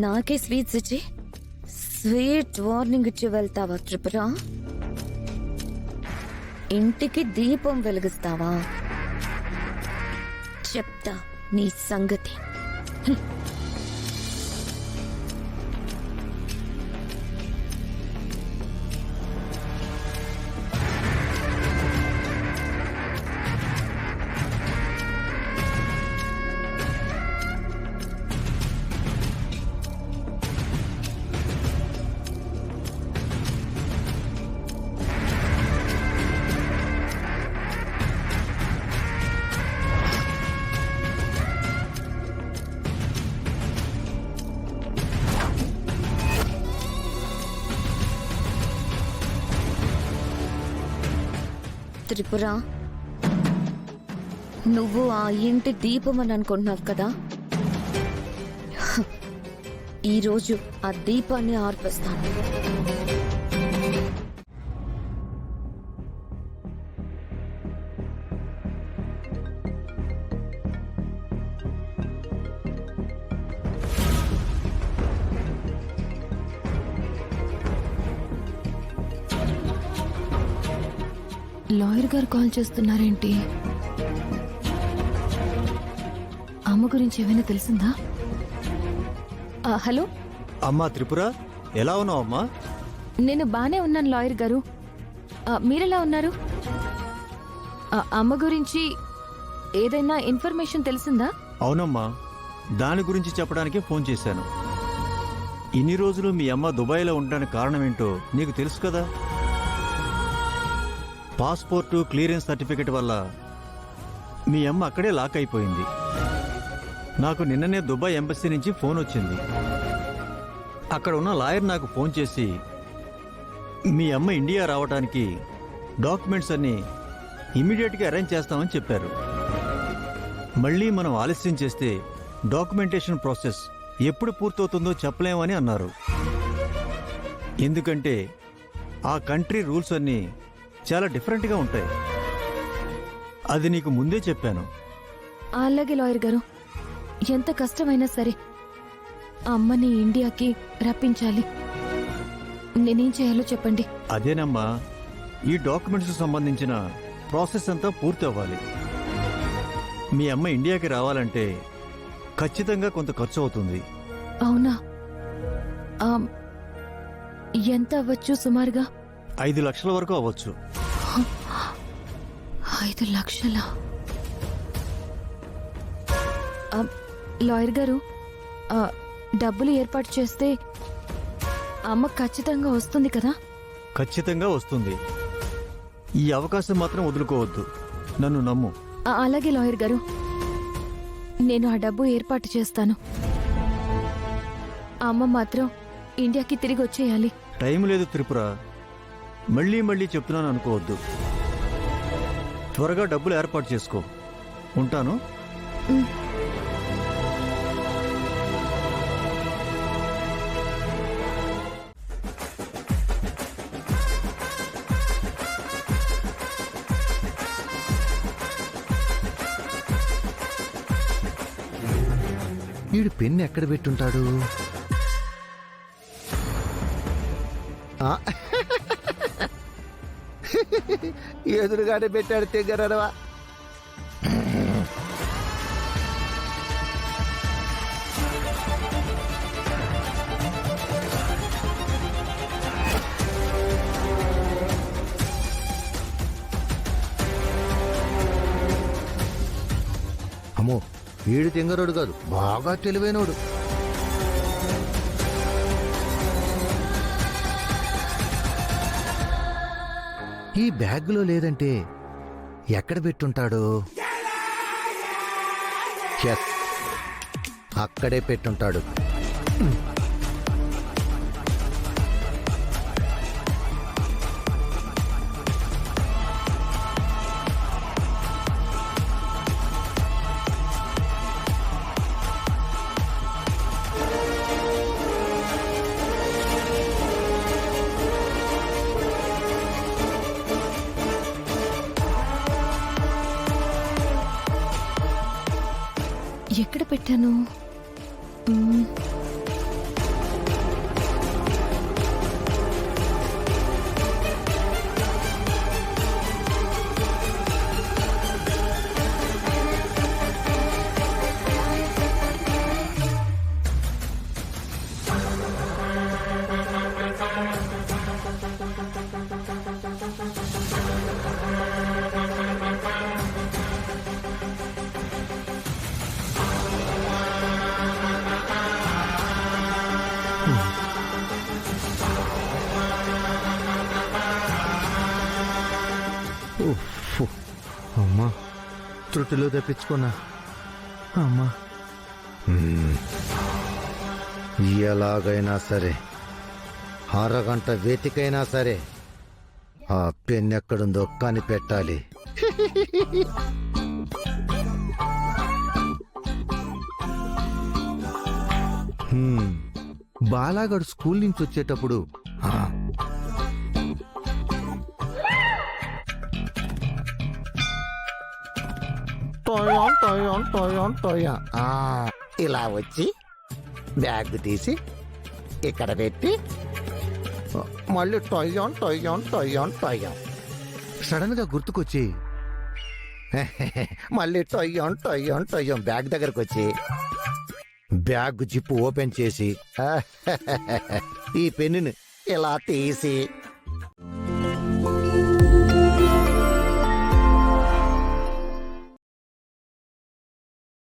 నాకే స్వీట్స్ ఇచ్చి sweet warning ఇచ్చి వెళ్తావా త్రిపుర? ఇంటికి దీపం వెలిగిస్తావా? చెప్తా నీ సంగతి. త్రిపుర, నువ్వు ఆ ఇంటి దీపం అని అనుకుంటున్నావు కదా? ఈరోజు ఆ దీపాన్ని ఆర్పిస్తాను. లాయర్ గారు కాల్ చేస్తున్నారేంటి? అమ్మ గురించి ఏమైనా తెలిసిందా? హలో అమ్మా త్రిపుర, ఎలా ఉన్నావు అమ్మా? నేను బానే ఉన్నాను లాయర్ గారు. మీరెలా ఉన్నారు? అమ్మ గురించి ఏదైనా ఇన్ఫర్మేషన్ తెలిసిందా? అవునమ్మా, దాని గురించి చెప్పడానికి ఫోన్ చేశాను. ఇన్ని రోజులు మీ అమ్మ దుబాయ్లో ఉండడానికి కారణం ఏంటో నీకు తెలుసు కదా? పాస్పోర్టు క్లియరెన్స్ సర్టిఫికెట్ వల్ల మీ అమ్మ అక్కడే లాక్ అయిపోయింది. నాకు నిన్ననే దుబాయ్ ఎంబసీ నుంచి ఫోన్ వచ్చింది. అక్కడ ఉన్న లాయర్ నాకు ఫోన్ చేసి మీ అమ్మ ఇండియా రావడానికి డాక్యుమెంట్స్ అన్నీ ఇమ్మీడియట్గా అరేంజ్ చేస్తామని చెప్పారు. మళ్ళీ మనం ఆలస్యం చేస్తే డాక్యుమెంటేషన్ ప్రాసెస్ ఎప్పుడు పూర్తవుతుందో చెప్పలేమని అన్నారు. ఎందుకంటే ఆ కంట్రీ రూల్స్ అన్నీ చాలా డిఫరెంట్గా ఉంటాయి. అది నీకు ముందే చెప్పాను. అలాగే లాయర్ గారు, ఎంత కష్టమైనా సరే అమ్మని ఇండియాకి రప్పించాలి. నేనేం చేయాలో చెప్పండి. అదేనమ్మా, ఈ డాక్యుమెంట్స్ సంబంధించిన ప్రాసెస్ అంతా పూర్తి అవ్వాలి. మీ అమ్మ ఇండియాకి రావాలంటే ఖచ్చితంగా కొంత ఖర్చు అవుతుంది. అవునా? ఎంత అవ్వచ్చు సుమారుగా? 5 లక్షల వరకు అవ్వచ్చు. 5 లక్షలా? లాయర్ గారు, డబ్బులు ఏర్పాటు చేస్తే అమ్మ ఖచ్చితంగా వస్తుంది కదా? ఖచ్చితంగా వస్తుంది. ఈ అవకాశం మాత్రం వదులుకోవద్దు. నన్ను నమ్ము. అలాగే లాయర్ గారు, నేను ఆ డబ్బు ఏర్పాటు చేస్తాను. అమ్మ మాత్రం ఇండియాకి తిరిగి వచ్చేయాలి. టైం లేదు త్రిపుర, మళ్ళీ మళ్ళీ చెప్తున్నాను అనుకోవద్దు. త్వరగా డబ్బులు ఏర్పాటు చేసుకో. ఉంటాను. వీడు పెన్ను ఎక్కడ పెట్టుంటాడు? ఎదురుగానే పెట్టాడు తెగ్గరవా. అమ్మో, వీడు తెంగరోడు కాదు, బాగా తెలివైనోడు. ఈ బ్యాగ్లో లేదంటే ఎక్కడ పెట్టుంటాడు? అక్కడే పెట్టుంటాడు. ఎక్కడ పెట్టాను? త్రుటిలో తప్పించుకున్నా. అమ్మా, ఎలాగైనా సరే అరగంట వెతికైనా సరే ఆ పెన్ ఎక్కడుందో కనిపెట్టాలి. బాలాగడు స్కూల్ నుంచి వచ్చేటప్పుడు టోయాన్ టోయాన్ టోయాన్ టోయాన్ ఇలా వచ్చి బ్యాగ్ తీసి ఇక్కడ పెట్టి మళ్ళీ టొయ్యాన్ టొయ్యాన్ టొయ్యాన్ టొయ్యాన్ సడన్ గా గుర్తుకొచ్చి మళ్ళీ టొయ్యాన్ టొయ్యాన్ టొయ్యాన్ బ్యాగ్ దగ్గరకు వచ్చి బ్యాగ్ జిప్పు ఓపెన్ చేసి ఈ పెన్నుని ఇలా తీసి